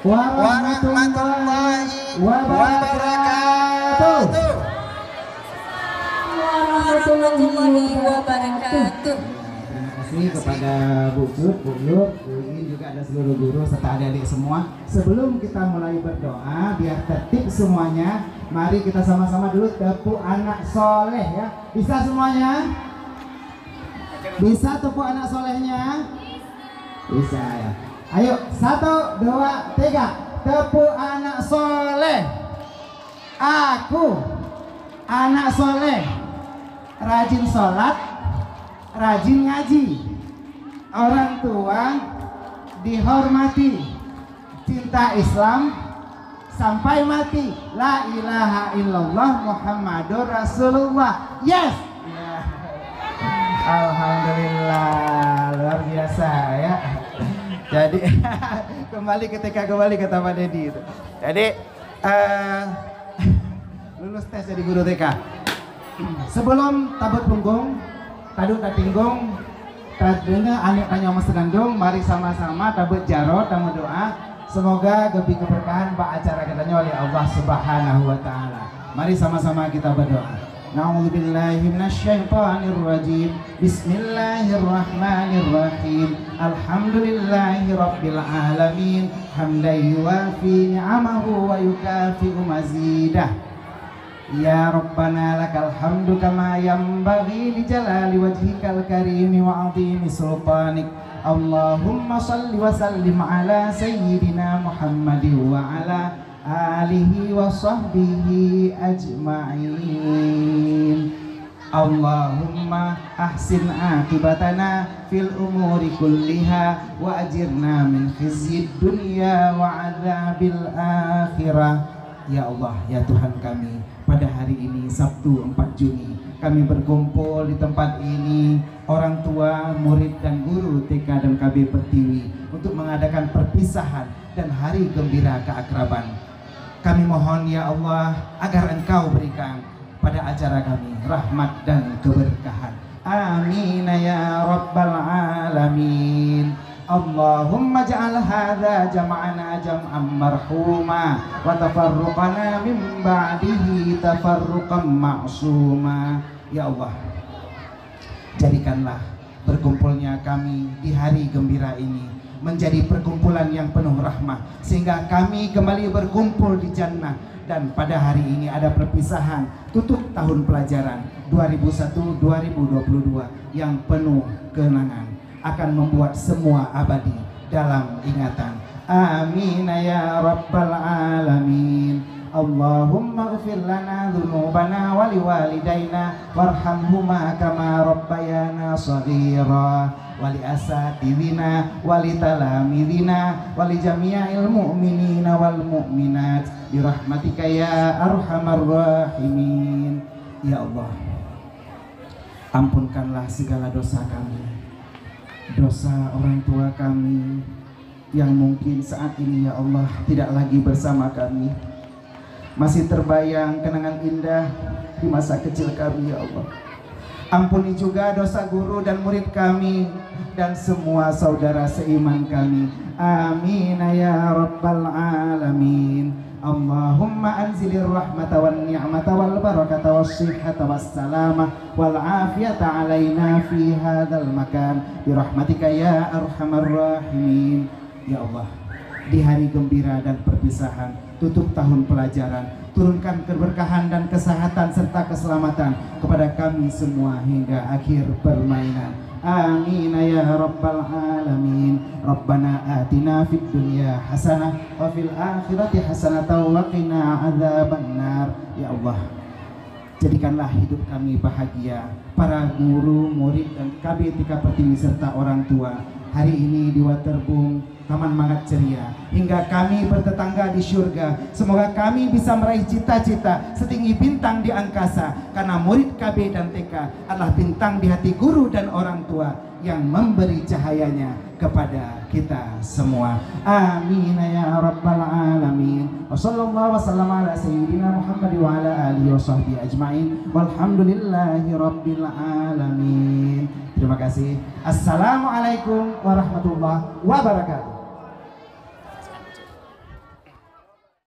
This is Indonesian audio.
warahmatullahi wabarakatuh. Warahmatullahi wabarakatuh. Terima kasih kepada Bu Cut, Bu Yuk, Bu Ingin, juga ada seluruh guru serta adik-adik semua. Sebelum kita mulai berdoa, biar tertib semuanya, mari kita sama-sama dulu tepuk anak soleh ya. Bisa semuanya? Bisa tepuk anak solehnya? Bisa ya. Ayo, 1, 2, 3. Tepuk anak soleh. Aku anak soleh, rajin sholat, rajin ngaji, orang tua dihormati, cinta Islam sampai mati, la ilaha illallah Muhammadur Rasulullah. Yes. Alhamdulillah, luar biasa ya. Jadi kembali ke Taman Dedi itu. Jadi lulus tes jadi guru TK. Sebelum tabut punggung, taduk tatinggung, tadena anak tanya mas sedandung, mari sama-sama tabut jarot tamu doa. Semoga gebi keberkahan pak acara katanya oleh Allah Subhanahu wa taala. Mari sama-sama kita berdoa. Na'udzubillahi minasyaitonirrajim. Bismillahirrahmanirrahim. Alhamdulillahi rabbil alamin. Hamdan yuwafi ni'amahu wa yukafi'u mazidah. Ya Rabbana lakal hamdu kama yanbaghi li jalali wajhikal karimi wa 'azimi sultanik. Allahumma salli wa sallim ala sayyidina Muhammadin wa ala alihi wa sahbihi ajma'in. Allahumma ahsin akibatana fil umuri kulliha wa ajirna min khizyid dunya wa adzabil akhirah. Ya Allah, ya Tuhan kami, pada hari ini Sabtu 4 Juni kami berkumpul di tempat ini, orang tua, murid dan guru TK dan KB Pertiwi, untuk mengadakan perpisahan dan hari gembira keakraban. Kami mohon ya Allah agar Engkau berikan pada acara kami rahmat dan keberkahan. Amin ya rabbal alamin. Allahumma ja'al hadza jam'ana jam'an marhuma wa tafarruqana min ba'dihi tafarruqan ma'suma. Ya Allah, jadikanlah berkumpulnya kami di hari gembira ini menjadi perkumpulan yang penuh rahmah, sehingga kami kembali berkumpul di jannah. Dan pada hari ini ada perpisahan tutup tahun pelajaran 2001-2022 yang penuh kenangan, akan membuat semua abadi dalam ingatan. Amin ya rabbal alamin. Allahumma ighfir lana dzunubana wa liwalidayna warhamhuma kama rabbayana shaghira wa li asatidina wa li talamidina wa li jami'il mu'minina wal mu'minat bi rahmatika ya arhamar rahimin. Ya Allah, ampunkanlah segala dosa kami, dosa orang tua kami yang mungkin saat ini ya Allah tidak lagi bersama kami. Masih terbayang kenangan indah di masa kecil kami ya Allah. Ampuni juga dosa guru dan murid kami dan semua saudara seiman kami. Amin ya rabbal alamin. Allahumma anzilir rahmata wan ni'mata wal barakata was sihhata was salamah wal afiyata alaina fi hadzal makan bi rahmatika ya arhamar rahimin. Ya Allah, di hari gembira dan perpisahan tutup tahun pelajaran, turunkan keberkahan dan kesehatan serta keselamatan kepada kami semua hingga akhir permainan. Amin ya rabbal alamin. Rabbana atina fid dunya hasanah wa fil akhirati hasanah wa qina adzabannar. Ya Allah, jadikanlah hidup kami bahagia, para guru, murid dan KB TK Pertiwi serta orang tua hari ini di Waterbung Taman Mangat Ceria, hingga kami bertetangga di surga. Semoga kami bisa meraih cita-cita setinggi bintang di angkasa, karena murid KB dan TK adalah bintang di hati guru dan orang tua yang memberi cahayanya kepada kita semua. Amin ya rabbal alamin. Wa sallallahu wasallam ala sayyidina Muhammad wa ala alihi wa sahbihi ajma'in. Walhamdulillahi rabbil alamin. Terima kasih. Assalamualaikum warahmatullahi wabarakatuh.